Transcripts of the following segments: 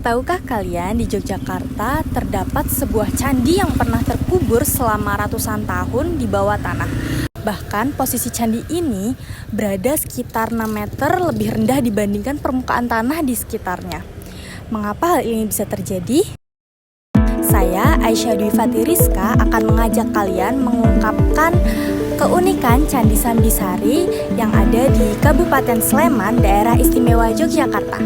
Tahukah kalian di Yogyakarta terdapat sebuah candi yang pernah terkubur selama ratusan tahun di bawah tanah. Bahkan posisi candi ini berada sekitar 6 meter lebih rendah dibandingkan permukaan tanah di sekitarnya. Mengapa hal ini bisa terjadi? Saya, Aisyah Dwi Fatiriska, akan mengajak kalian mengungkapkan keunikan Candi Sambisari yang ada di Kabupaten Sleman, Daerah Istimewa Yogyakarta.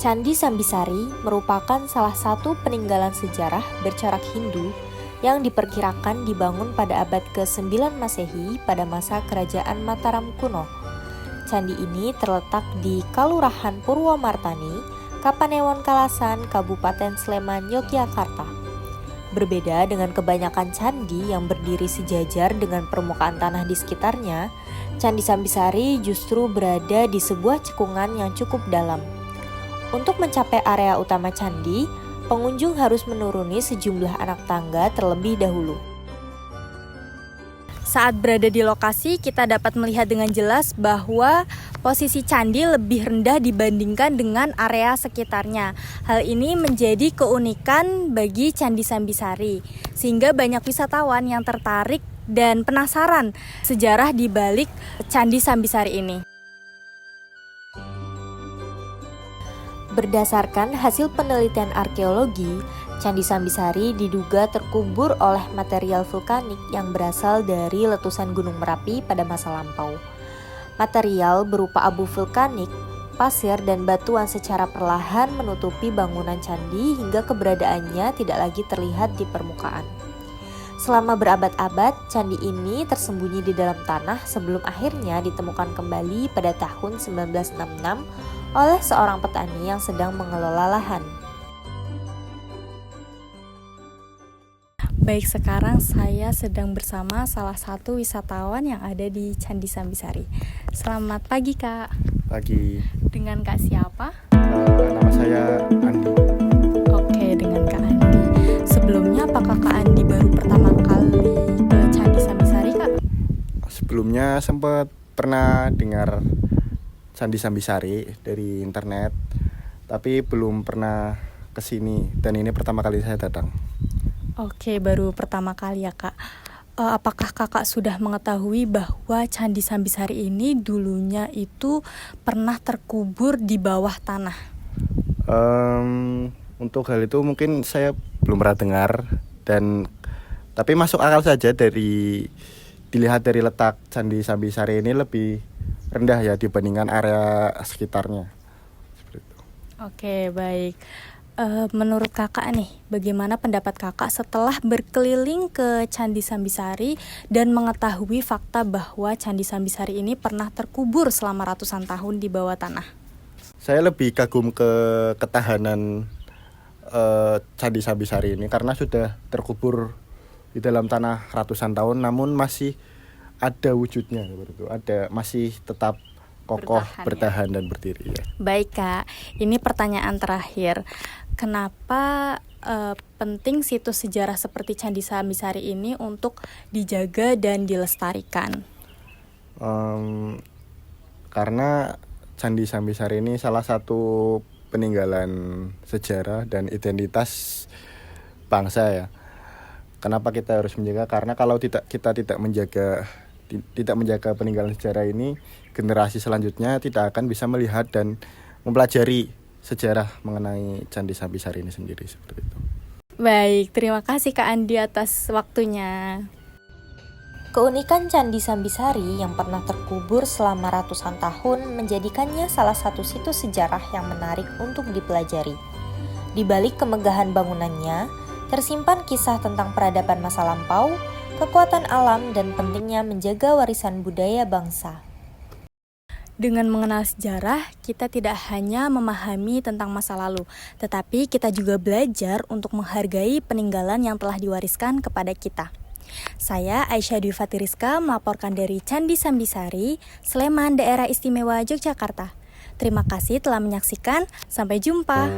Candi Sambisari merupakan salah satu peninggalan sejarah bercorak Hindu yang diperkirakan dibangun pada abad ke-9 Masehi pada masa Kerajaan Mataram kuno. Candi ini terletak di Kalurahan Purwomartani, Kapanewon Kalasan, Kabupaten Sleman, Yogyakarta. Berbeda dengan kebanyakan candi yang berdiri sejajar dengan permukaan tanah di sekitarnya, Candi Sambisari justru berada di sebuah cekungan yang cukup dalam. Untuk mencapai area utama candi, pengunjung harus menuruni sejumlah anak tangga terlebih dahulu. Saat berada di lokasi, kita dapat melihat dengan jelas bahwa posisi candi lebih rendah dibandingkan dengan area sekitarnya. Hal ini menjadi keunikan bagi Candi Sambisari, sehingga banyak wisatawan yang tertarik dan penasaran sejarah di balik Candi Sambisari ini. Berdasarkan hasil penelitian arkeologi, Candi Sambisari diduga terkubur oleh material vulkanik yang berasal dari letusan Gunung Merapi pada masa lampau. Material berupa abu vulkanik, pasir, dan batuan secara perlahan menutupi bangunan candi hingga keberadaannya tidak lagi terlihat di permukaan. Selama berabad-abad, candi ini tersembunyi di dalam tanah sebelum akhirnya ditemukan kembali pada tahun 1966 oleh seorang petani yang sedang mengelola lahan. Baik, sekarang saya sedang bersama salah satu wisatawan yang ada di Candi Sambisari. Selamat pagi, Kak. Pagi. Dengan Kak siapa? Nama saya Andi. Oke, dengan Kak Andi. Sebelumnya apakah Kak Andi baru pertama kali ke Candi Sambisari, Kak? Sebelumnya sempat pernah dengar Candi Sambisari dari internet, tapi belum pernah kesini, dan ini pertama kali saya datang. Oke, baru pertama kali ya, Kak. Apakah Kakak sudah mengetahui bahwa Candi Sambisari ini dulunya itu pernah terkubur di bawah tanah? Untuk hal itu mungkin saya belum pernah dengar, tapi masuk akal saja dilihat dari letak Candi Sambisari ini lebih rendah ya dibandingkan area sekitarnya. Seperti itu. Oke, baik. Menurut Kakak nih, bagaimana pendapat Kakak setelah berkeliling ke Candi Sambisari dan mengetahui fakta bahwa Candi Sambisari ini pernah terkubur selama ratusan tahun di bawah tanah? Saya lebih kagum ke ketahanan Candi Sambisari ini karena sudah terkubur di dalam tanah ratusan tahun, namun masih ada wujudnya seperti itu. Masih tetap kokoh, bertahan dan berdiri ya. Baik, Kak. Ini pertanyaan terakhir. Kenapa penting situs sejarah seperti Candi Sambisari ini untuk dijaga dan dilestarikan? Karena Candi Sambisari ini salah satu peninggalan sejarah dan identitas bangsa ya. Kenapa kita harus menjaga? Karena kalau kita tidak menjaga peninggalan sejarah ini, generasi selanjutnya tidak akan bisa melihat dan mempelajari sejarah mengenai Candi Sambisari ini sendiri, seperti itu. Baik, terima kasih Kak Andi atas waktunya. Keunikan Candi Sambisari yang pernah terkubur selama ratusan tahun menjadikannya salah satu situs sejarah yang menarik untuk dipelajari. Di balik kemegahan bangunannya, tersimpan kisah tentang peradaban masa lampau, kekuatan alam, dan pentingnya menjaga warisan budaya bangsa. Dengan mengenal sejarah, kita tidak hanya memahami tentang masa lalu, tetapi kita juga belajar untuk menghargai peninggalan yang telah diwariskan kepada kita. Saya, Aisyah Dwi Fatiriska, melaporkan dari Candi Sambisari, Sleman, Daerah Istimewa Yogyakarta. Terima kasih telah menyaksikan, sampai jumpa.